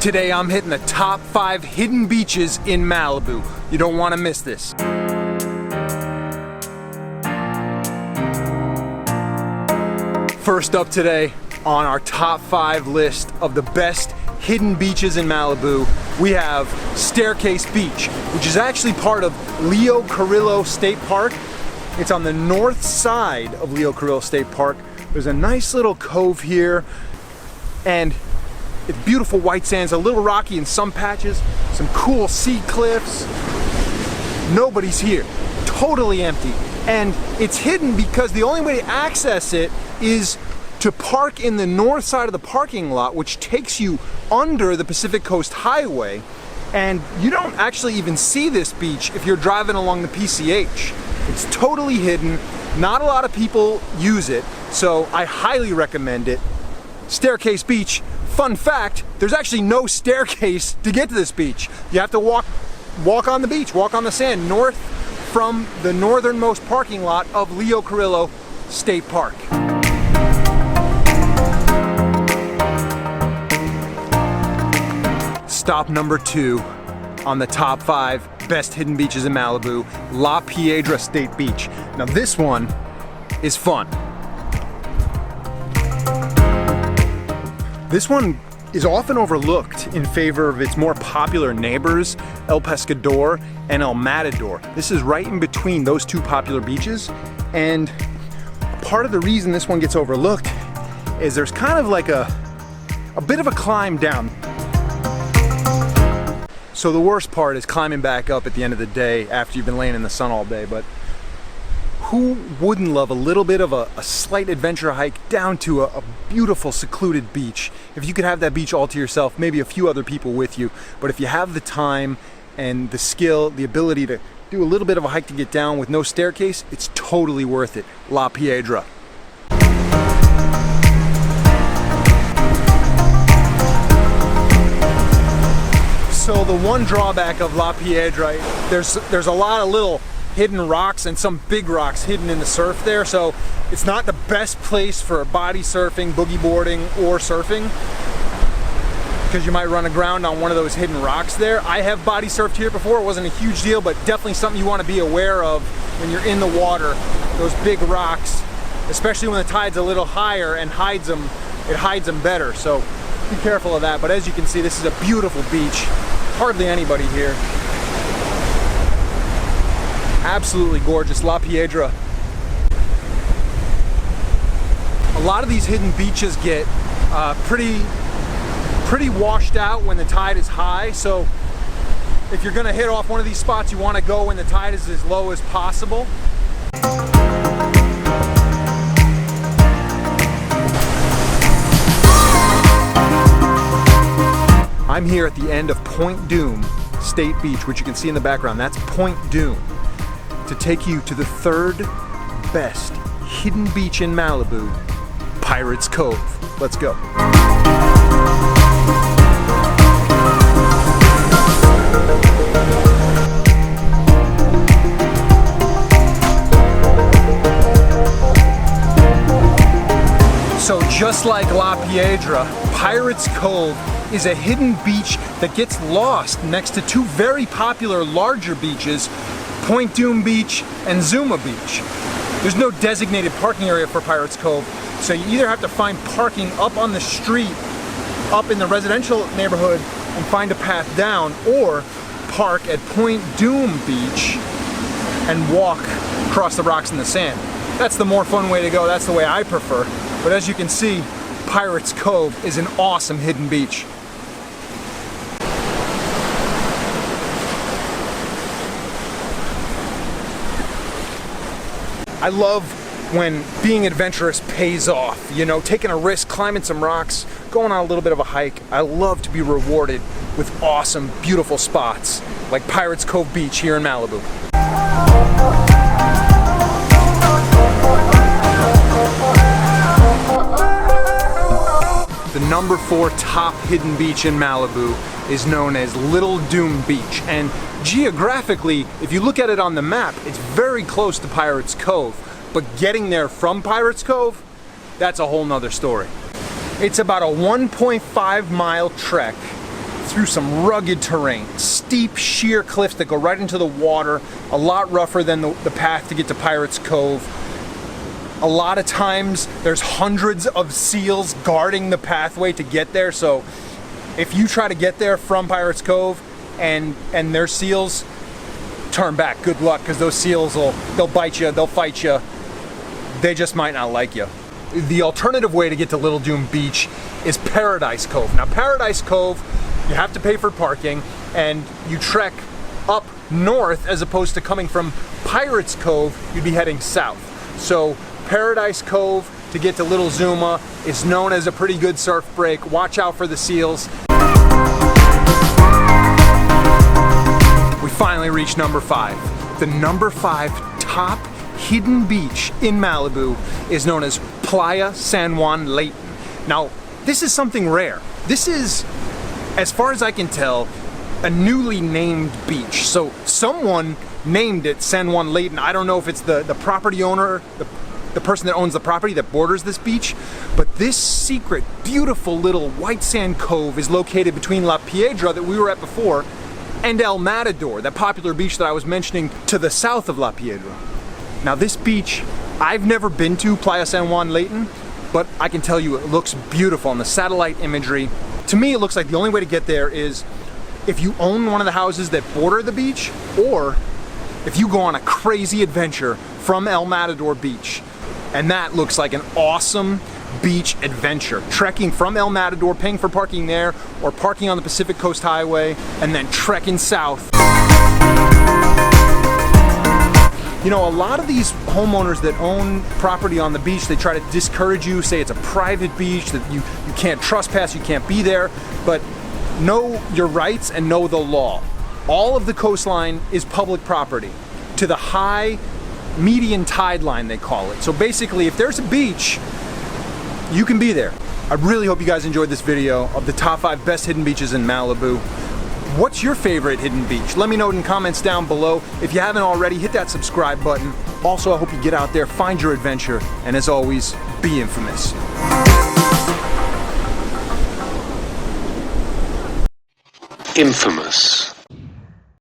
Today I'm hitting the top 5 hidden beaches in Malibu. You don't want to miss this. First up today on our top 5 list of the best hidden beaches in Malibu, we have Staircase Beach, which is actually part of Leo Carrillo State Park. It's on the north side of Leo Carrillo State Park. There's a nice little cove here, and it's beautiful white sands, a little rocky in some patches, some cool sea cliffs. Nobody's here, totally empty. And it's hidden because the only way to access it is to park in the north side of the parking lot, which takes you under the Pacific Coast Highway. And you don't actually even see this beach if you're driving along the PCH. It's totally hidden. Not a lot of people use it, so I highly recommend it. Staircase Beach. Fun fact, there's actually no staircase to get to this beach. You have to walk on the beach, walk on the sand, north from the northernmost parking lot of Leo Carrillo State Park. Stop number 2 on the top 5 best hidden beaches in Malibu, La Piedra State Beach. Now this one is fun. This one is often overlooked in favor of its more popular neighbors, El Pescador and El Matador. This is right in between those two popular beaches, and part of the reason this one gets overlooked is there's kind of like a bit of a climb down. So the worst part is climbing back up at the end of the day after you've been laying in the sun all day, but who wouldn't love a little bit of a slight adventure hike down to a beautiful secluded beach? If you could have that beach all to yourself, maybe a few other people with you, but if you have the time and the skill, the ability to do a little bit of a hike to get down with no staircase, it's totally worth it. La Piedra. So the one drawback of La Piedra, there's a lot of little hidden rocks and some big rocks hidden in the surf there, so it's not the best place for body surfing, boogie boarding, or surfing, because you might run aground on one of those hidden rocks there. I have body surfed here before. It wasn't a huge deal, but definitely something you want to be aware of when you're in the water. Those big rocks, especially when the tide's a little higher and it hides them better, so be careful of that. But as you can see, this is a beautiful beach. Hardly anybody here. Absolutely gorgeous, La Piedra. A lot of these hidden beaches get pretty washed out when the tide is high, so if you're gonna hit off one of these spots, you wanna go when the tide is as low as possible. I'm here at the end of Point Dume State Beach, which you can see in the background. That's Point Dume. To take you to the 3rd best hidden beach in Malibu, Pirates Cove. Let's go. So just like La Piedra, Pirates Cove is a hidden beach that gets lost next to 2 very popular larger beaches, Point Dume Beach and Zuma Beach. There's no designated parking area for Pirates Cove, so you either have to find parking up on the street, up in the residential neighborhood, and find a path down, or park at Point Dume Beach and walk across the rocks in the sand. That's the more fun way to go. That's the way I prefer. But as you can see, Pirates Cove is an awesome hidden beach. I love when being adventurous pays off, you know, taking a risk, climbing some rocks, going on a little bit of a hike. I love to be rewarded with awesome, beautiful spots like Pirates Cove Beach here in Malibu. The number 4 top hidden beach in Malibu is known as Little Dume Beach, and geographically, if you look at it on the map, it's very close to Pirates Cove, but getting there from Pirates Cove, that's a whole nother story. It's about a 1.5 mile trek through some rugged terrain, steep, sheer cliffs that go right into the water, a lot rougher than the path to get to Pirates Cove. A lot of times there's hundreds of seals guarding the pathway to get there, so if you try to get there from Pirates Cove and there's seals, turn back. Good luck, because those seals they'll bite you, they'll fight you. They just might not like you. The alternative way to get to Little Dume Beach is Paradise Cove. Now, Paradise Cove, you have to pay for parking, and you trek up north as opposed to coming from Pirates Cove, you'd be heading south. So Paradise Cove to get to Little Zuma is known as a pretty good surf break. Watch out for the seals. We finally reached number 5. The number 5 top hidden beach in Malibu is known as Playa San Juan Leighton. Now, this is something rare. This is, as far as I can tell, a newly named beach. So someone named it San Juan Leighton. I don't know if it's the property owner, the person that owns the property that borders this beach, but this secret, beautiful little white sand cove is located between La Piedra that we were at before and El Matador, that popular beach that I was mentioning to the south of La Piedra. Now, this beach, I've never been to Playa San Juan Leighton, but I can tell you it looks beautiful on the satellite imagery. To me, it looks like the only way to get there is if you own one of the houses that border the beach, or if you go on a crazy adventure from El Matador Beach. And that looks like an awesome beach adventure. Trekking from El Matador, paying for parking there, or parking on the Pacific Coast Highway, and then trekking south. You know, a lot of these homeowners that own property on the beach, they try to discourage you, say it's a private beach, that you can't trespass, you can't be there, but know your rights and know the law. All of the coastline is public property to the high median tide line, they call it. So basically, if there's a beach, you can be there. I really hope you guys enjoyed this video of the top 5 best hidden beaches in Malibu. What's your favorite hidden beach? Let me know in comments down below. If you haven't already, hit that subscribe button. Also, I hope you get out there, find your adventure, and as always, be infamous. Infamous.